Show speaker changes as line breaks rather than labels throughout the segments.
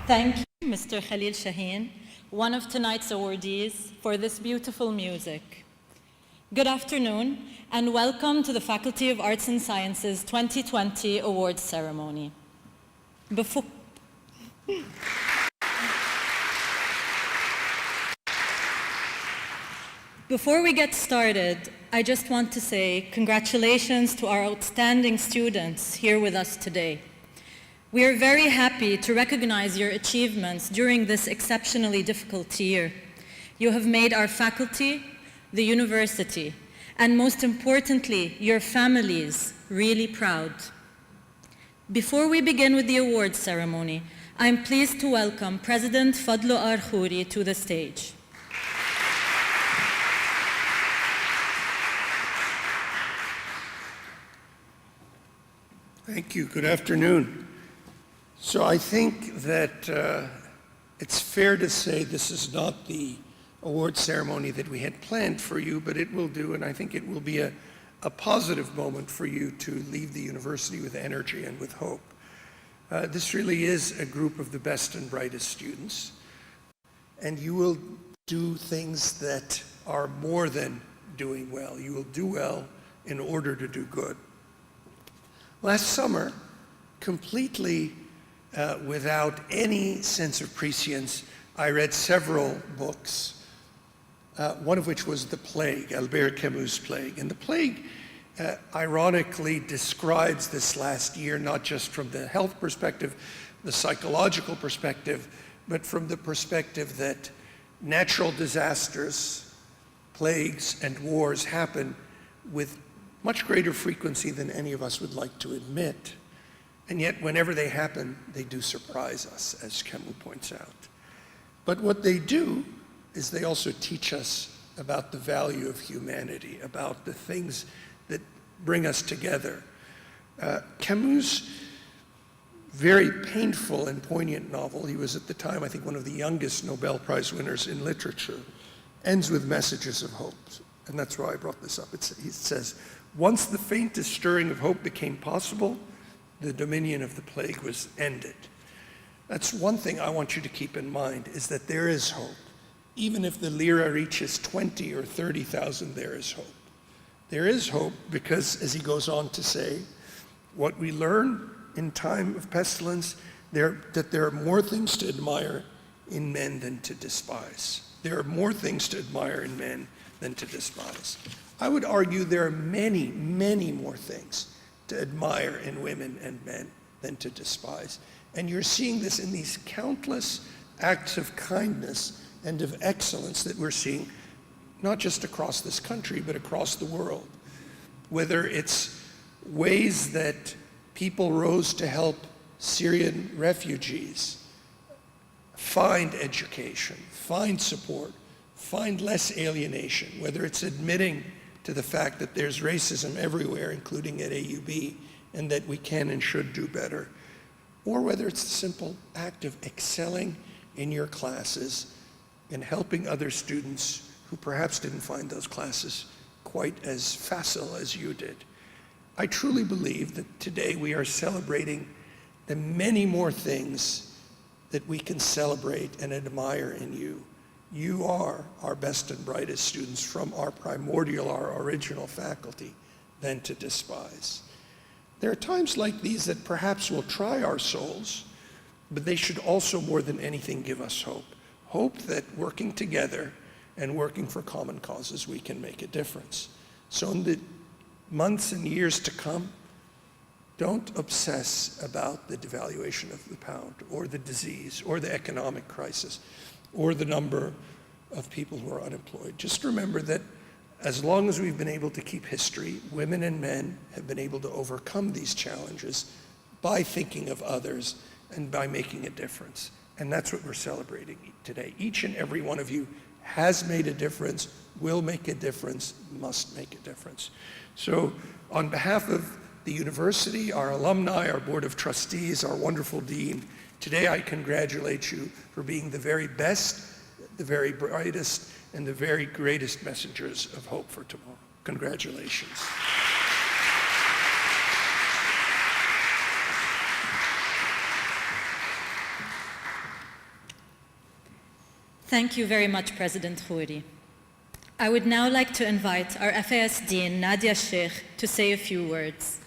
Thank you, Mr. Khalil Shaheen, one of tonight's awardees, for this beautiful music. Good afternoon, and welcome to the Faculty of Arts and Sciences 2020 Awards Ceremony. Before we get started, I just want to say congratulations to our outstanding students here with us today. We are very happy to recognize your achievements during this exceptionally difficult year. You have made our faculty, the university, and most importantly, your families really proud. Before we begin with the awards ceremony, I'm pleased to welcome President Fadlo Arkhoury to the stage.
Thank you. Good afternoon. So I think that it's fair to say this is not the award ceremony that we had planned for you, but it will do, and I think it will be a positive moment for you to leave the university with energy and with hope. This really is a group of the best and brightest students, and you will do things that are more than doing well. You will do well in order to do good. Last summer, completely without any sense of prescience, I read several books, one of which was The Plague, Albert Camus' Plague. And The Plague, ironically, describes this last year, not just from the health perspective, the psychological perspective, but from the perspective that natural disasters, plagues, and wars happen with much greater frequency than any of us would like to admit. And yet, whenever they happen, they do surprise us, as Camus points out. But what they do is they also teach us about the value of humanity, about the things that bring us together. Camus' very painful and poignant novel, he was at the time, I think, one of the youngest Nobel Prize winners in literature, ends with messages of hope. And that's why I brought this up. He says, "Once the faintest stirring of hope became possible, the dominion of the plague was ended." That's one thing I want you to keep in mind, is that there is hope. Even if the lira reaches 20 or 30,000, there is hope. There is hope because, as he goes on to say, what we learn in time of pestilence, that there are more things to admire in men than to despise. There are more things to admire in men than to despise. I would argue there are many, many more things to admire in women and men than to despise. And you're seeing this in these countless acts of kindness and of excellence that we're seeing, not just across this country, but across the world. Whether it's ways that people rose to help Syrian refugees find education, find support, find less alienation, whether it's admitting to the fact that there's racism everywhere, including at AUB, and that we can and should do better, or whether it's the simple act of excelling in your classes and helping other students who perhaps didn't find those classes quite as facile as you did. I truly believe that today we are celebrating the many more things that we can celebrate and admire in you. You are our best and brightest students from our primordial, our original faculty, than to despise. There are times like these that perhaps will try our souls, but they should also, more than anything, give us hope. Hope that working together and working for common causes, we can make a difference. So in the months and years to come, don't obsess about the devaluation of the pound, or the disease, or the economic crisis, or the number of people who are unemployed. Just remember that as long as we've been able to keep history, women and men have been able to overcome these challenges by thinking of others and by making a difference. And that's what we're celebrating today. Each and every one of you has made a difference, will make a difference, must make a difference. So on behalf of the university, our alumni, our board of trustees, our wonderful dean, today I congratulate you for being the very best, the very brightest, and the very greatest messengers of hope for tomorrow. Congratulations.
Thank you very much, President Khouri. I would now like to invite our FAS Dean, Nadia Sheikh, to say a few words.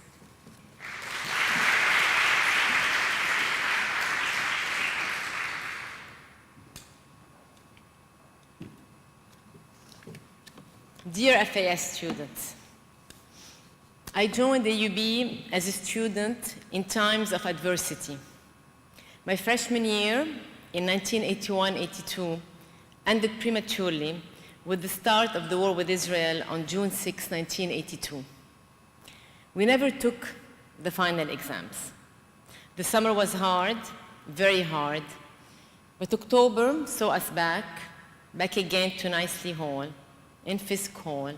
Dear FAS students, I joined the UB as a student in times of adversity. My freshman year in 1981-82 ended prematurely with the start of the war with Israel on June 6, 1982. We never took the final exams. The summer was hard, very hard, but October saw us back again to Nicely Hall, in Fisk Hall,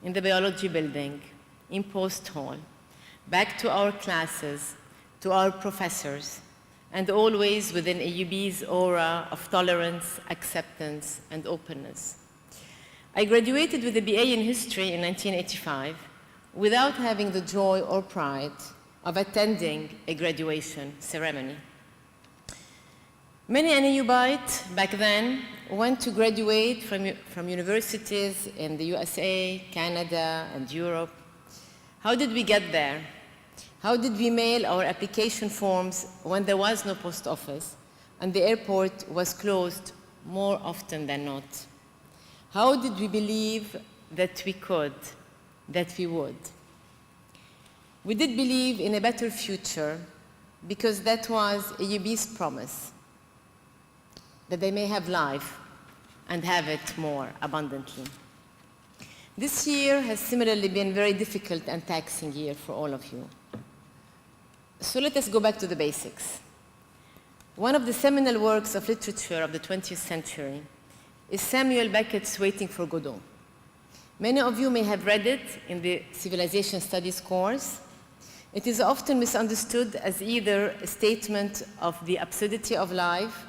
in the biology building, in Post Hall, back to our classes, to our professors, and always within AUB's aura of tolerance, acceptance, and openness. I graduated with a BA in history in 1985 without having the joy or pride of attending a graduation ceremony. Many an AUBite back then went to graduate from universities in the USA, Canada, and Europe. How did we get there? How did we mail our application forms when there was no post office and the airport was closed more often than not? How did we believe that we could, that we would? We did believe in a better future because that was AUB's promise, that they may have life and have it more abundantly. This year has similarly been a very difficult and taxing year for all of you. So let us go back to the basics. One of the seminal works of literature of the 20th century is Samuel Beckett's Waiting for Godot. Many of you may have read it in the Civilization Studies course. It is often misunderstood as either a statement of the absurdity of life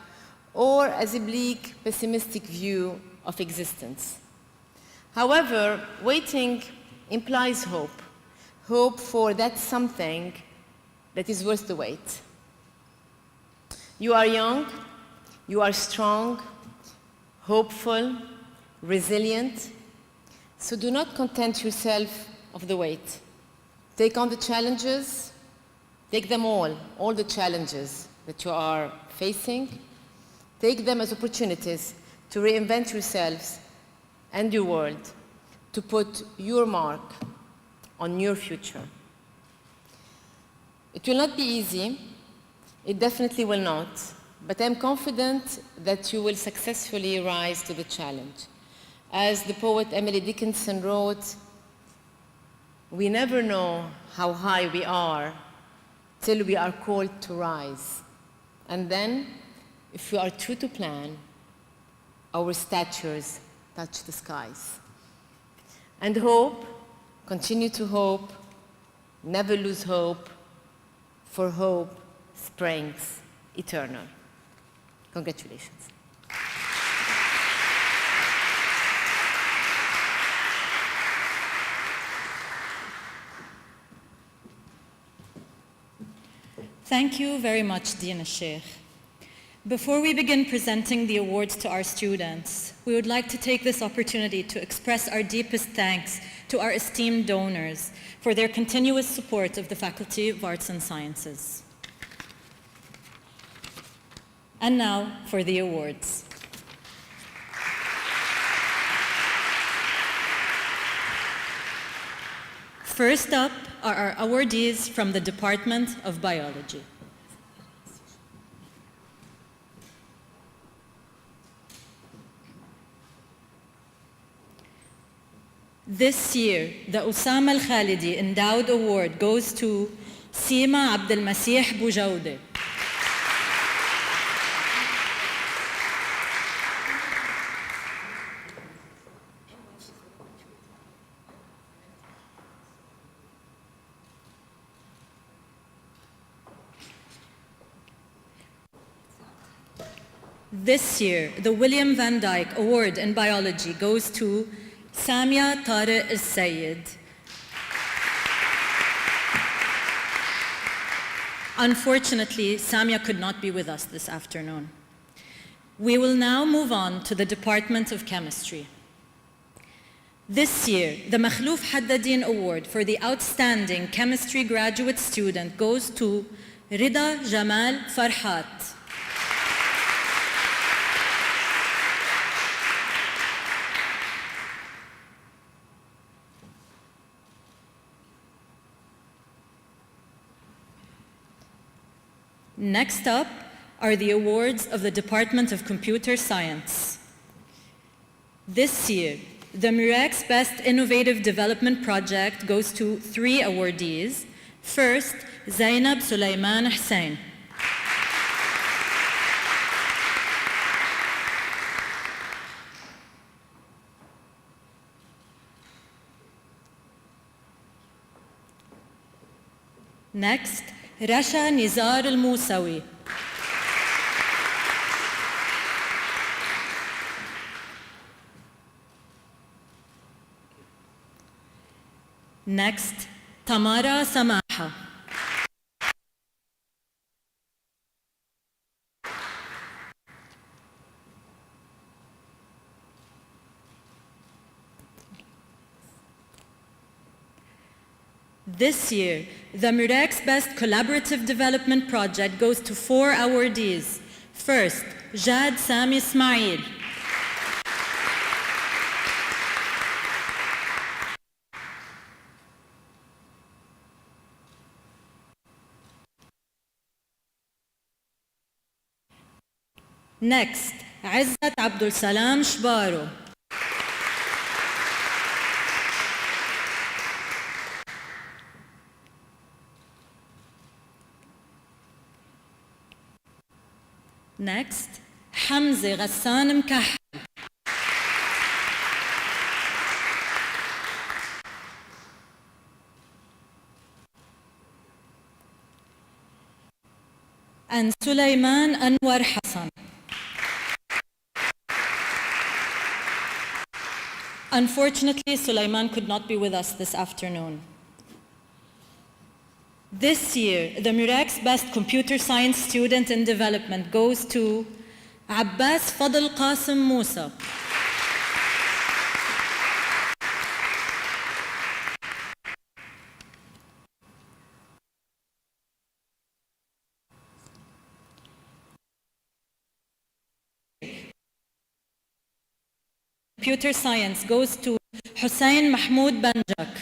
or as a bleak, pessimistic view of existence. However, waiting implies hope, hope for that something that is worth the wait. You are young, you are strong, hopeful, resilient, so do not content yourself of the wait. Take on the challenges, take them all the challenges that you are facing. Take them as opportunities to reinvent yourselves and your world, to put your mark on your future. It will not be easy, it definitely will not, but I'm confident that you will successfully rise to the challenge. As the poet Emily Dickinson wrote, "We never know how high we are till we are called to rise. And then, if we are true to plan, our statures touch the skies." And hope, continue to hope, never lose hope, for hope springs eternal. Congratulations.
Thank you very much, Dina Sheikh. Before we begin presenting the awards to our students, we would like to take this opportunity to express our deepest thanks to our esteemed donors for their continuous support of the Faculty of Arts and Sciences. And now for the awards. First up are our awardees from the Department of Biology. This year, the Osama Al-Khalidi Endowed Award goes to Sima Abdelmasih Boujoude. This year, the William Van Dyke Award in Biology goes to Samia Tariq Al-Sayed. Unfortunately, Samia could not be with us this afternoon. We will now move on to the Department of Chemistry. This year, the Makhlouf Haddadin Award for the Outstanding Chemistry Graduate Student goes to Rida Jamal Farhat. Next up are the awards of the Department of Computer Science. This year, the Murex Best Innovative Development Project goes to 3 awardees. First, Zainab Sulaiman Hussein. Next, Rasha Nizar Al-Musawi. Next, Tamara Samaha. This year, the Murex Best Collaborative Development Project goes to 4 awardees. First, Jad Sami Ismail. Next, Izzat Abdul Salam Shbaro. Next, Hamza Ghassan Mkahal. And Sulaiman Anwar Hassan. Unfortunately, Sulaiman could not be with us this afternoon. This year, the Murex Best Computer Science Student in Development goes to Abbas Fadl Qasim Musa. Computer Science goes to Hussein Mahmoud Banjak.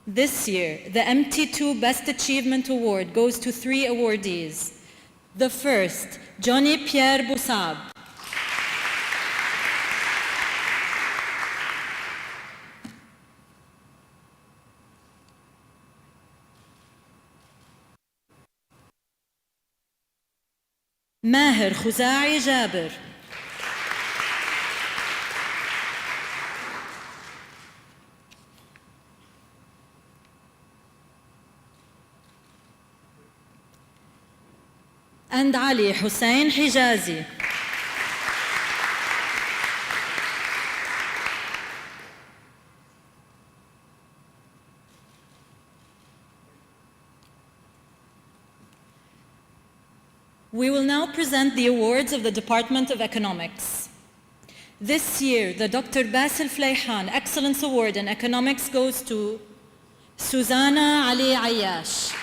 This year, the MT2 Best Achievement Award goes to 3 awardees. The first, Johnny Pierre Boussab. ماهر خزاعي جابر. And Ali Hussein Hijazi. We will now present the awards of the Department of Economics. This year, the Dr. Basil Fleihan Excellence Award in Economics goes to Susanna Ali Ayash.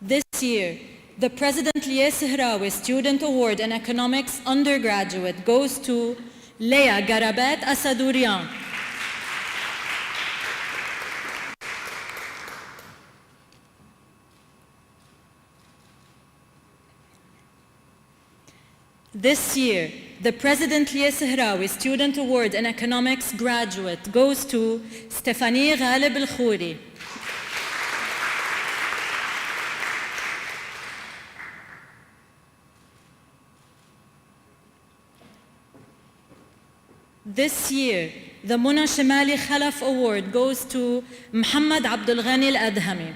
This year, the President Lieh Sehrawi Student Award in Economics Undergraduate goes to Leah Garabat Asadourian. This year, the President Lieh Sehrawi Student Award in Economics Graduate goes to Stephanie Ghalib Al-Khouri. This year, the Muna Shimali Khalaf Award goes to Muhammad Abdul Ghani Al-Adhami.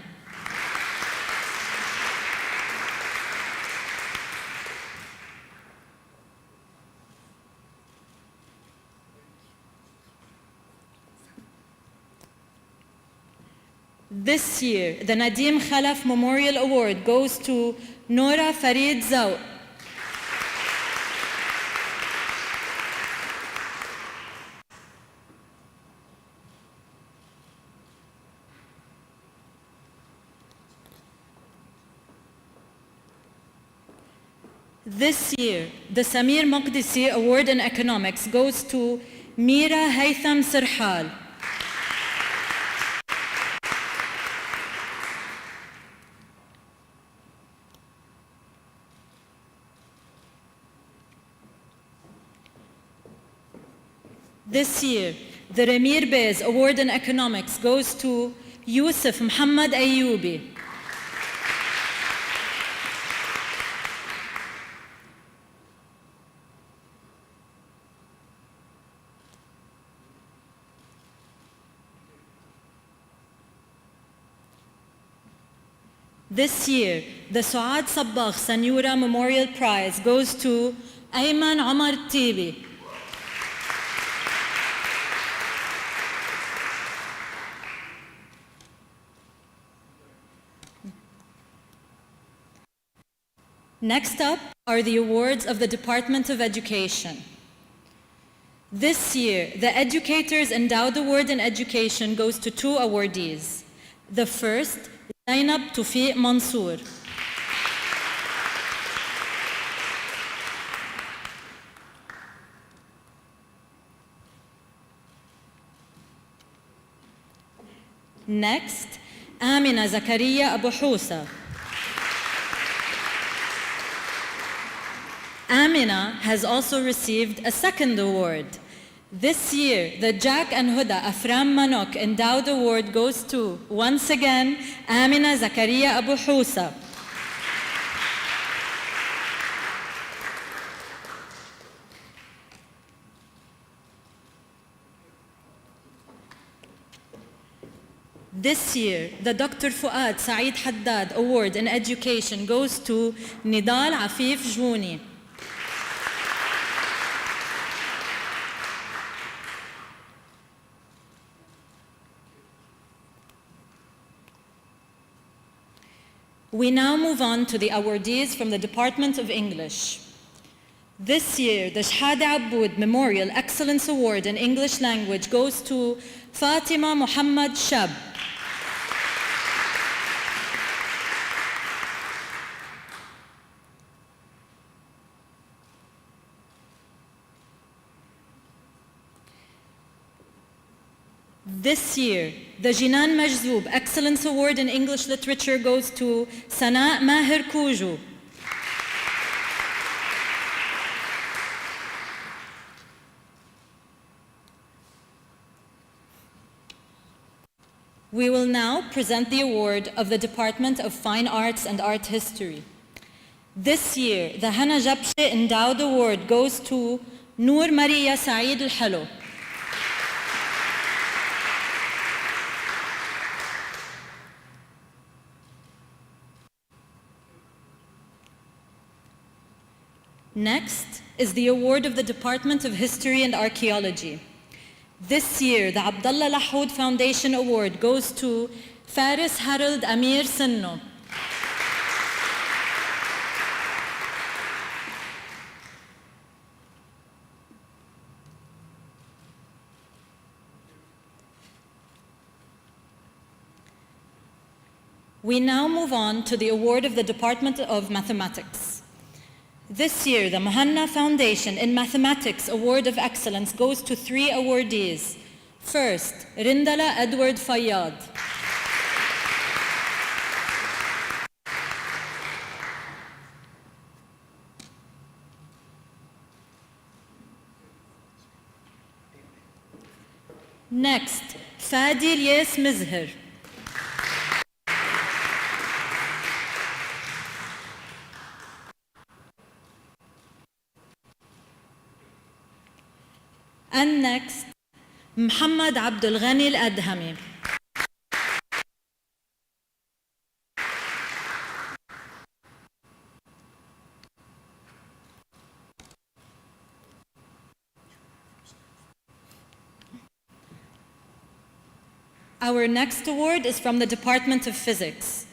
This year, the Nadim Khalaf Memorial Award goes to Nora Farid Zaw. This year, the Samir Maqdisi Award in Economics goes to Mira Haytham Sirhal. This year, the Ramir Bey's Award in Economics goes to Yusuf Muhammad Ayyubi. This year, the Suad Sabbagh Sanyura Memorial Prize goes to Ayman Omar Tibi. Next up are the awards of the Department of Education. This year, the Educators Endowed Award in Education goes to two awardees. The first, Zainab Tufiq Mansour. Next, Amina Zakaria Abu Housa. Amina has also received a second award. This year, the Jack and Huda Afram Manok Endowed Award goes to, once again, Amina Zakaria Abu Housa. This year, the Dr. Fuad Saeed Haddad Award in Education goes to Nidal Afif Jouni. We now move on to the awardees from the Department of English. This year, the Shahada Aboud Memorial Excellence Award in English Language goes to Fatima Muhammad Shab. This year, the Jinan Majzoub Excellence Award in English Literature goes to Sana Maher Kuju. We will now present the award of the Department of Fine Arts and Art History. This year, the Hana Jabshe Endowed Award goes to Noor Maria Saeed Al-Halo. Next is the award of the Department of History and Archaeology. This year, the Abdullah Lahoud Foundation Award goes to Faris Harold Amir Sinno. We now move on to the award of the Department of Mathematics. This year, the Mohanna Foundation in Mathematics Award of Excellence goes to three awardees. First, Rindala Edward Fayyad. Next, Fadi Ilyas Mizher. And next, محمد عبد الغني الأدهمي. Our next award is from the Department of Physics.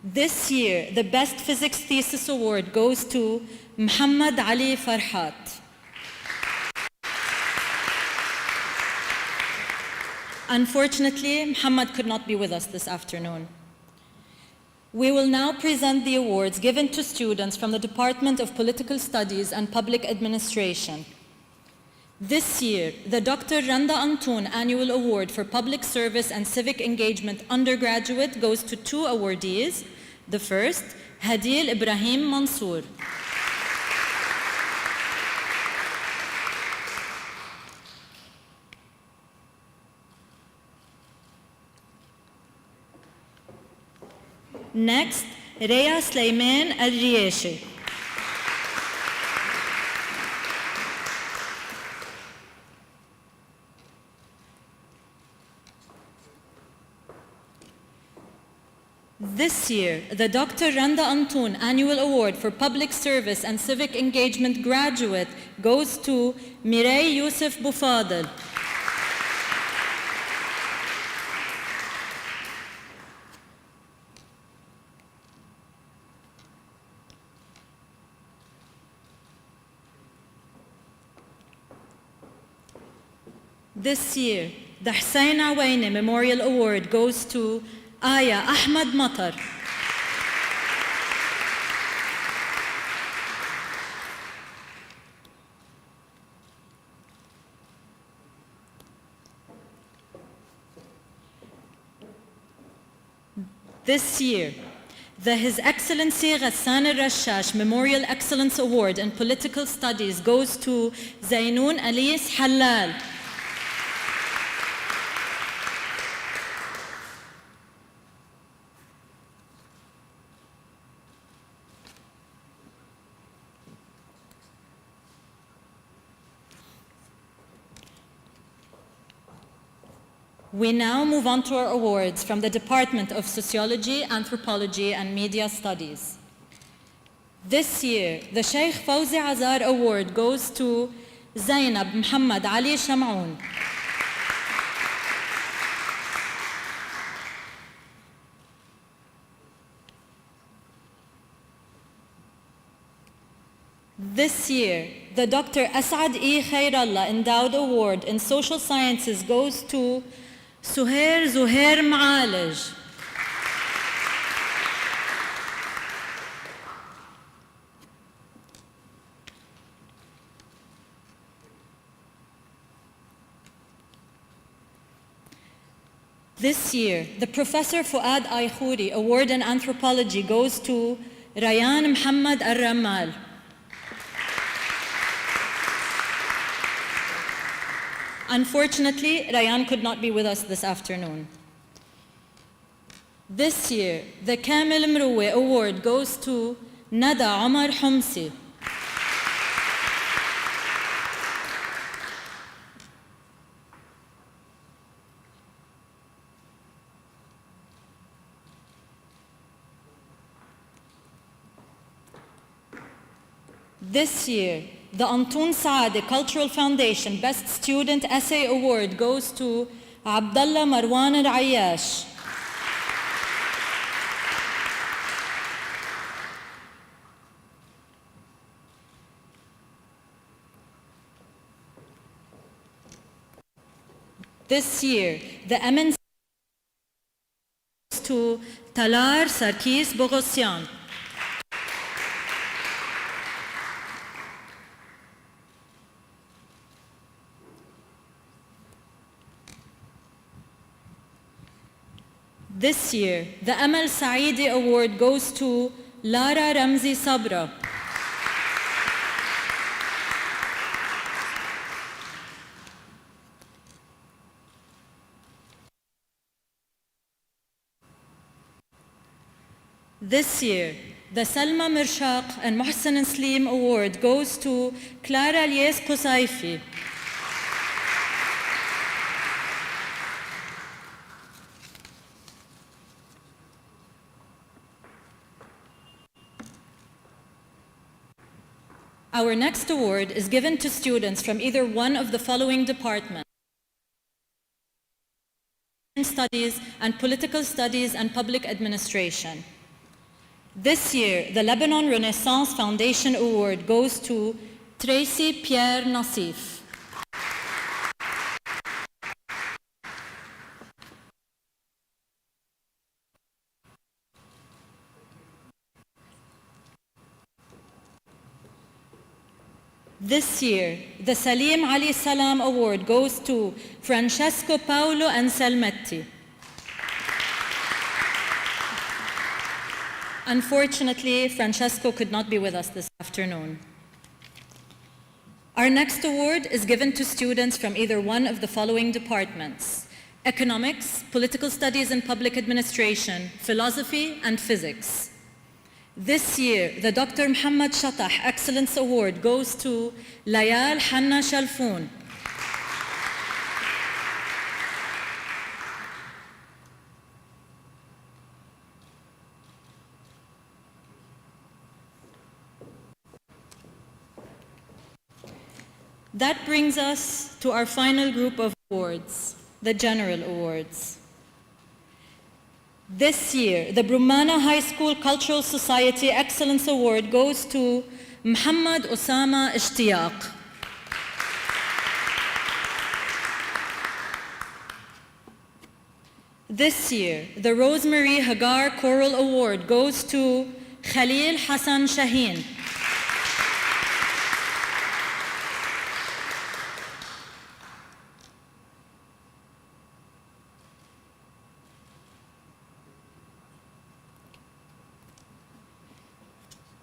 This year, the Best Physics Thesis Award goes to Muhammad Ali Farhat. Unfortunately, Muhammad could not be with us this afternoon. We will now present the awards given to students from the Department of Political Studies and Public Administration. This year, the Dr. Randa Antoun Annual Award for Public Service and Civic Engagement undergraduate goes to two awardees. The first, Hadil Ibrahim Mansour. Next, Rhea Sleiman Al-Riyeshi. This year, the Dr. Randa Antoun Annual Award for Public Service and Civic Engagement graduate goes to Mireille Youssef Boufadel. This year, the Hussein Awaine Memorial Award goes to Aya Ahmad Matar. This year, the His Excellency Ghassan al-Rashash Memorial Excellence Award in Political Studies goes to Zainoun Alis Halal. We now move on to our awards from the Department of Sociology, Anthropology, and Media Studies. This year, the Sheikh Fawzi Azar Award goes to Zainab Muhammad Ali Shamaoun. This year, the Dr. Asad E. Khairallah Endowed Award in Social Sciences goes to Suhair Zuhair Maalij. This year, the Professor Fuad Aykhuri Award in Anthropology goes to Rayan Muhammad Al-Ramal. Unfortunately, Rayan could not be with us this afternoon. This year, the Kamil Mroueh Award goes to Nada Omar Humsi. This year, the Antoun Saadi Cultural Foundation Best Student Essay Award goes to Abdullah Marwan Al-Ayyash. This year, the MNC goes to Talar Sarkis Boghosian. This year, the Amal Saidi Award goes to Lara Ramzi Sabra. This year, the Salma Mirshaq and Mohsen Slim Award goes to Clara Lies Qusayfi. Our next award is given to students from either one of the following departments: Studies and Political Studies and Public Administration. This year, the Lebanon Renaissance Foundation Award goes to Tracy Pierre Nassif. This year, the Salim Ali Salam Award goes to Francesco Paolo Anselmetti. Unfortunately, Francesco could not be with us this afternoon. Our next award is given to students from either one of the following departments: Economics, Political Studies and Public Administration, Philosophy, and Physics. This year, the Dr. Muhammad Shatah Excellence Award goes to Layal Hanna Shalfoun. That brings us to our final group of awards, the General Awards. This year, the Brumana High School Cultural Society Excellence Award goes to Muhammad Osama Ishtiyaq. This year, the Rosemary Hagar Choral Award goes to Khalil Hassan Shaheen.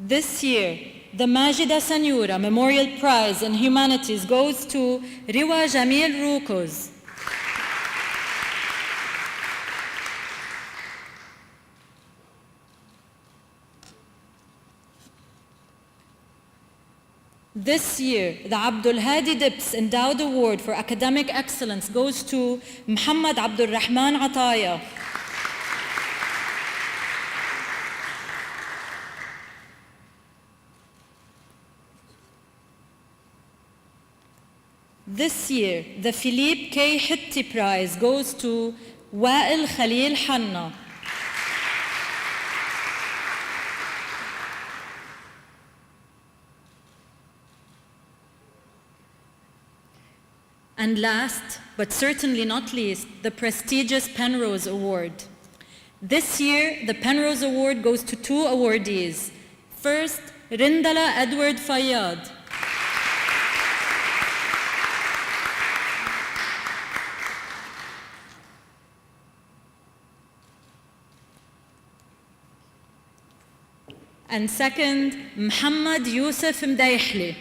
This year, the Majida Sanyura Memorial Prize in Humanities goes to Riwa Jamil Rukoz. This year, the Abdul Hadi Dips Endowed Award for Academic Excellence goes to Muhammad Abdul Rahman Ataya. This year, the Philippe K. Hitti Prize goes to Wa'il Khalil Hanna. And last, but certainly not least, the prestigious Penrose Award. This year, the Penrose Award goes to two awardees. First, Rindala Edward Fayyad. And second, Muhammad Yusuf Mdayhli.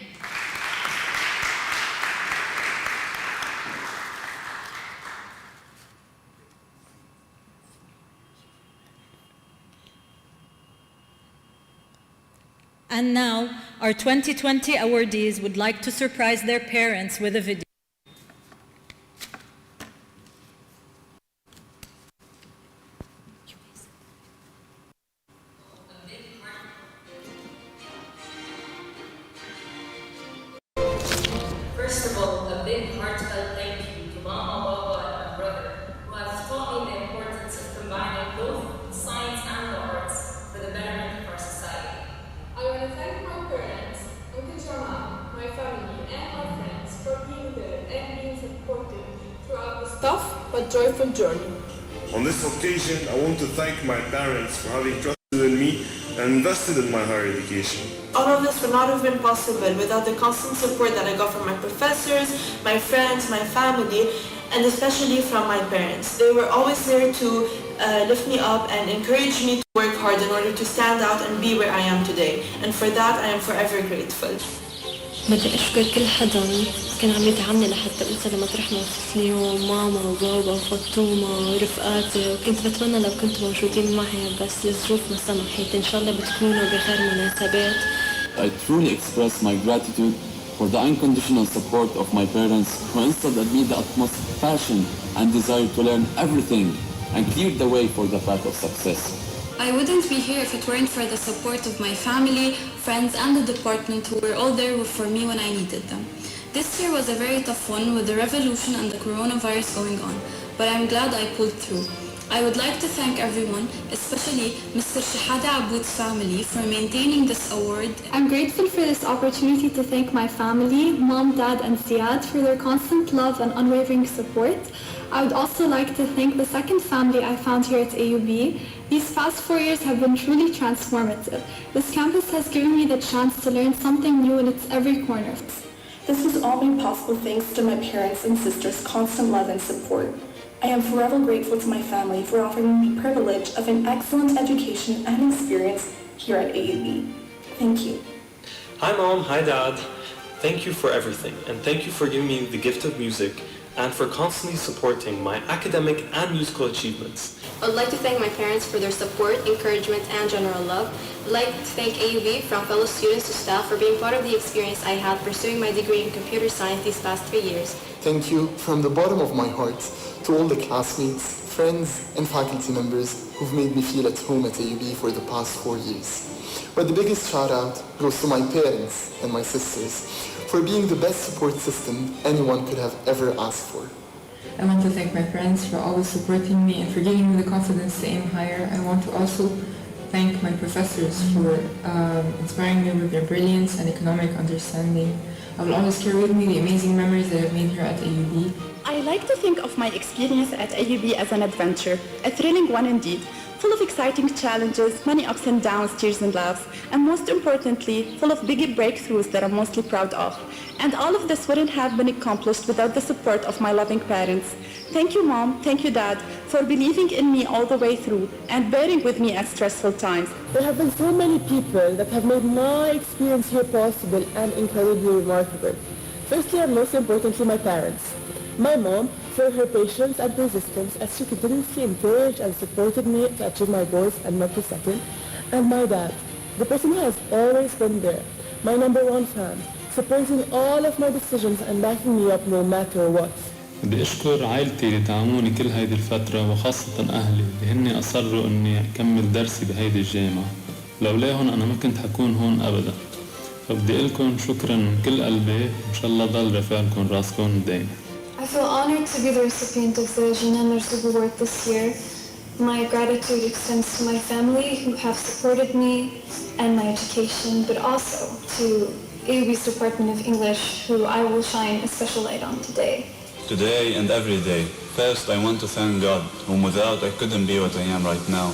And now, our 2020 awardees would like to surprise their parents with a video.
First of all, a big heartfelt thank you to Mama, Baba, and my brother, who have taught me the importance of combining both science and the arts for the betterment of our society.
I want to thank my parents, Uncle Jamal, my family, and my friends for being there and being supportive throughout this tough but joyful journey.
On this occasion, I want to thank my parents for having trusted in me and invested in my higher education.
All of this would not have been possible without the constant support that I got from my professors, my friends, my family, and especially from my parents. They were always there to lift me up and encourage me to work hard in order to stand out and be where I am today. And for that, I am forever grateful.
بدي أشكر كل حدا كان عم يدعمني لحتى أوصل لمطرح ما وصلت اليوم، ماما وبابا وفاطمة ورفقاتي، وكنت بتمنى لو كنتوا موجودين معي بس الظروف ما سمحت. إن شاء الله بتكونوا بخير مناسبات.
I truly express my gratitude for the unconditional support of my parents who instilled in me the utmost passion and desire to learn everything and cleared the way for the path of success.
I wouldn't be here if it weren't for the support of my family,
friends, and the department who were all there for me when I needed them. This year was a very tough one with the revolution and the coronavirus going on, but I'm glad I pulled through. I would like to thank everyone, especially Mr. Shahada Aboud's family, for maintaining this award.
I'm grateful for this opportunity to thank my family, Mom, Dad, and Ziad for their constant love and unwavering support. I would also like to thank the second family I found here at AUB. These past 4 years have been truly transformative. This campus has given me the chance to learn something new in its every corner.
This was all made possible thanks to my parents and sisters' constant love and support. I am forever grateful to my family for offering me the privilege of an excellent education and experience here at AUB. Thank you.
Hi Mom, hi Dad. Thank you for everything, and thank you for giving me the gift of music and for constantly supporting my academic and musical achievements.
I would like to thank my parents for their support, encouragement, and general love. I'd like to thank AUB, from fellow students to staff, for being part of the experience I had pursuing my degree in computer science these past 3 years.
Thank you from the bottom of my heart to all the classmates, friends, and faculty members who've made me feel at home at AUB for the past 4 years. But the biggest shout out goes to my parents and my sisters for being the best support system anyone could have ever asked for.
I want to thank my friends for always supporting me and for giving me the confidence to aim higher. I want to also thank my professors for inspiring me with their brilliance and economic understanding. I will always carry with me the amazing memories that I've made here at AUB.
I like to think of my experience at AUB as an adventure, a thrilling one indeed, full of exciting challenges, many ups and downs, tears and laughs, and most importantly, full of big breakthroughs that I'm mostly proud of. And all of this wouldn't have been accomplished without the support of my loving parents. Thank you, Mom, thank you, Dad, for believing in me all the way through and bearing with me at stressful times.
There have been so many people that have made my experience here possible and incredibly remarkable. Firstly and most importantly, my parents. My mom, for her patience and persistence as she continuously encouraged and supported me to achieve my goals and not to settle. And my dad, the person who has always been there, my number one fan, supporting all of my decisions and backing me up no matter what.
بدي أشكر عائلتي اللي دعموني كل هيدي الفترة وخاصة أهلي اللي هن أصروا إني أكمل درسي بهيدي الجامعة. لولاهم أنا ما كنت حكون هون أبدا. فبدي أقولكم شكرا من كل قلبي وإن شاء الله ضل رفعلكم راسكم دايما.
I feel honored to be the recipient of the Jeanne Merzoug Award this year. My gratitude extends to my family who have supported me and my education, but also to AUB's Department of English, who I will shine a special light on today.
Today and every day. First, I want to thank God, whom without I couldn't be what I am right now.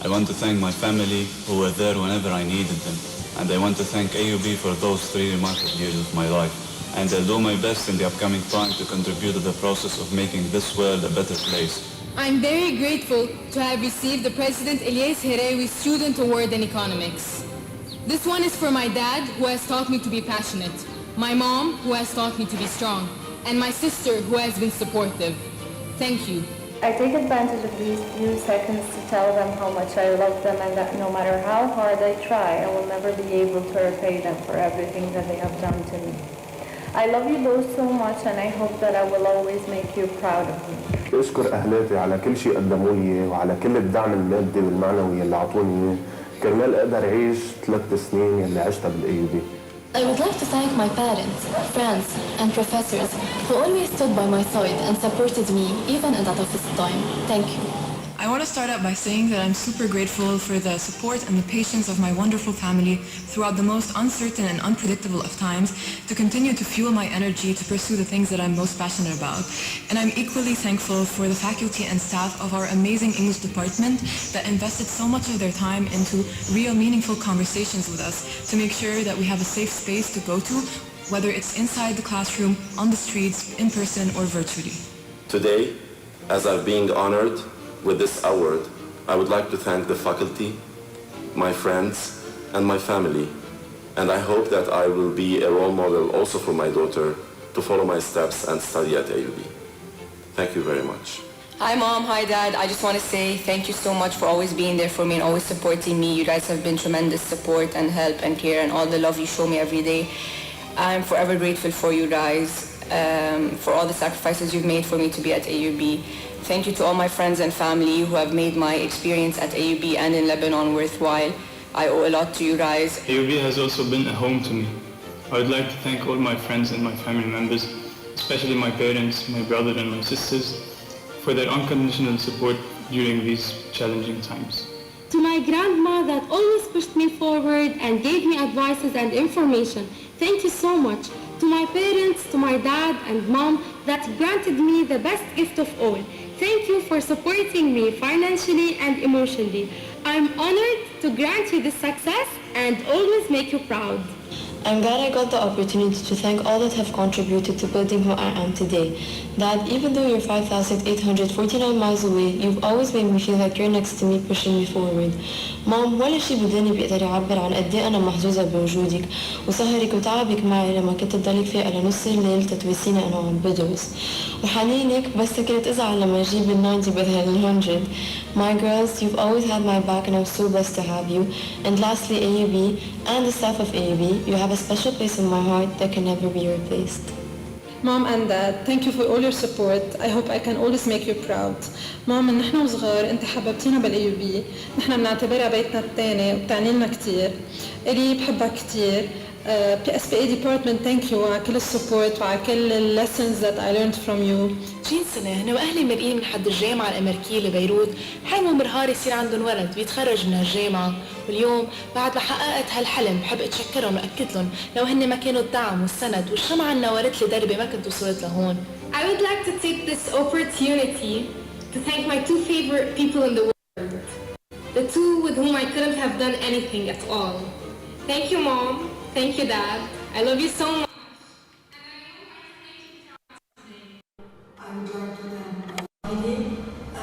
I want to thank my family, who were there whenever I needed them. And I want to thank AUB for those 3 remarkable years of my life. And I'll do my best in the upcoming time to contribute to the process of making this world a better place.
I'm very grateful to have received the President Elias Herewi Student Award in Economics. This one is for my dad, who has taught me to be passionate, my mom, who has taught me to be strong, and my sister, who has been supportive. Thank you.
I take advantage of these few seconds to tell them how much I love them and that no matter how hard I try, I will never be able to repay them for everything that they have done to me. I love you both so much and I hope that I will always make you proud of me.
أشكر أهلاتي على كل شيء قدموا لي وعلى كل الدعم المادي والمعنوي اللي عطوني إياه كرمال أقدر أعيش 3 سنين اللي عشتها بالAUB.
I would like to thank my parents, friends, and professors who always stood by my side and supported me even in the toughest time. Thank you.
I want to start out by saying that I'm super grateful for the support and the patience of my wonderful family throughout the most uncertain and unpredictable of times to continue to fuel my energy to pursue the things that I'm most passionate about. And I'm equally thankful for the faculty and staff of our amazing English department that invested so much of their time into real meaningful conversations with us to make sure that we have a safe space to go to, whether it's inside the classroom, on the streets, in person, or virtually.
Today, as I'm being honored with this award, I would like to thank the faculty, my friends, and my family. And I hope that I will be a role model also for my daughter to follow my steps and study at AUB. Thank you very much.
Hi Mom, hi Dad. I just want to say thank you so much for always being there for me and always supporting me. You guys have been tremendous support and help and care and all the love you show me every day. I'm forever grateful for you guys, for all the sacrifices you've made for me to be at AUB. Thank you to all my friends and family who have made my experience at AUB and in Lebanon worthwhile. I owe a lot to you guys.
AUB has also been a home to me. I would like to thank all my friends and my family members, especially my parents, my brother and my sisters, for their unconditional support during these challenging times.
To my grandma that always pushed me forward and gave me advices and information, thank you so much. To my parents, to my dad and mom that granted me the best gift of all. Thank you for supporting me financially and emotionally. I'm honored to grant you this success and always make you proud.
I'm glad I got the opportunity to thank all that have contributed to building who I am today. Dad, even though you're 5,849 miles away, you've always made me feel like you're next to me, pushing me forward. Mom, ولا شي بداني بيقدر يعبر عن قد ايه انا محظوظة بوجودك وسهرك وتعبك معي لما كنت تضلك فيها لنص الليل تتواسيني انا وعم بدرس وحنينك بس كنت ازعل لما اجيب ال 90 بدل 100. My girls, you've always had my back and I'm so blessed to have you. And lastly, AUB and the staff of AUB, you have a special place in my heart that can never be replaced.
Mom and Dad, thank you for all your support. I hope I can always make you proud. Mom, من نحن وصغار انت حببتينا بالAUB. نحن بنعتبرها بيتنا الثاني وبتعني لنا كثير. إلي بحبها كثير. PSPA department, thank you على كل السبورت وعلى كل lessons that I learned from you.
20 سنة أنا وأهلي مرقين من حد الجامعة الأمريكية لبيروت، حلموا مرهار يصير عندهم ولد بيتخرج من هالجامعة، واليوم بعد ما حققت هالحلم بحب أتشكرهم وأكد لهم لو هن ما كانوا الدعم والسند والشمعة اللي نورت لي دربي ما كنت وصلت لهون.
I would like to take this opportunity to thank my two favorite people in the world. The two with whom I couldn't have done anything at all. Thank you, Mom. Thank you, Dad. I love you so much.
I would like to thank my family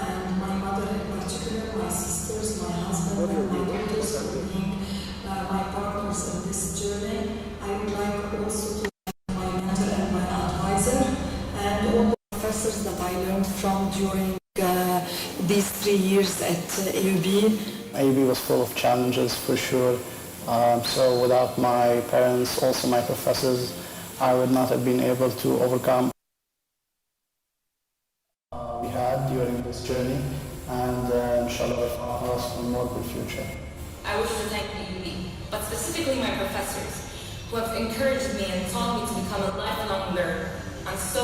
and my mother in particular, my sisters, my husband, and my daughters for being my partners in this journey. I would like also to thank my mentor and my advisor and all the professors that I learned from during these 3 years at AUB.
AUB was full of challenges for sure. So without my parents, also my professors, I would not have been able to overcome we had during this journey, and inshallah we're us for more in the future.
I wish to thank AUB, but specifically my professors, who have encouraged me and taught me to become a lifelong learner. And so,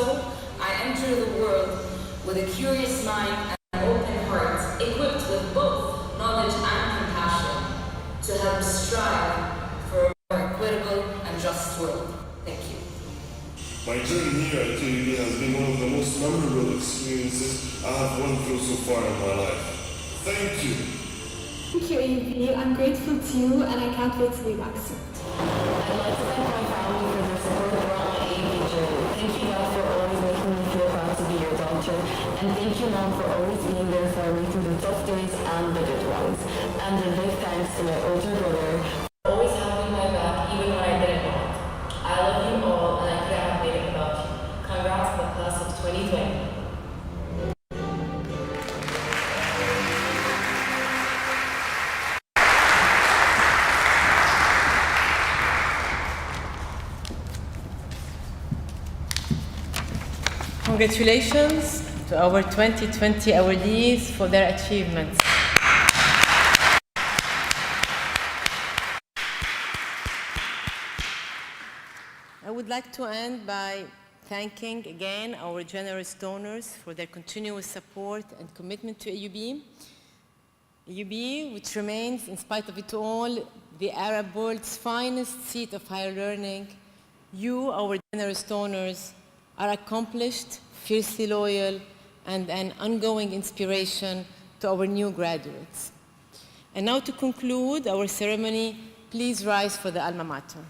I enter the world with a curious mind and an open heart, equipped with both knowledge and compassion, to help strive for a more equitable and just world. Thank you.
My journey here at AUB has been one of the most memorable experiences I have gone through so far in my life. Thank you.
Thank you, AUB. I'm grateful to you and I can't wait to be back soon.
I'd like to thank my family for their support throughout my AUB journey. Thank you, Dad, for always making me feel proud to be your daughter. And thank you, Mom, for always being there for me through the tough days and the good ones. And a big thanks to my older brother for always having my back even when I didn't want. I love you all and I couldn't have made it without you. Congrats to the class of 2020.
Congratulations to our 2020 awardees for their achievements. I would like to end by thanking again our generous donors for their continuous support and commitment to AUB. AUB, which remains, in spite of it all, the Arab world's finest seat of higher learning. You, our generous donors, are accomplished, fiercely loyal, and an ongoing inspiration to our new graduates. And now to conclude our ceremony, please rise for the alma mater.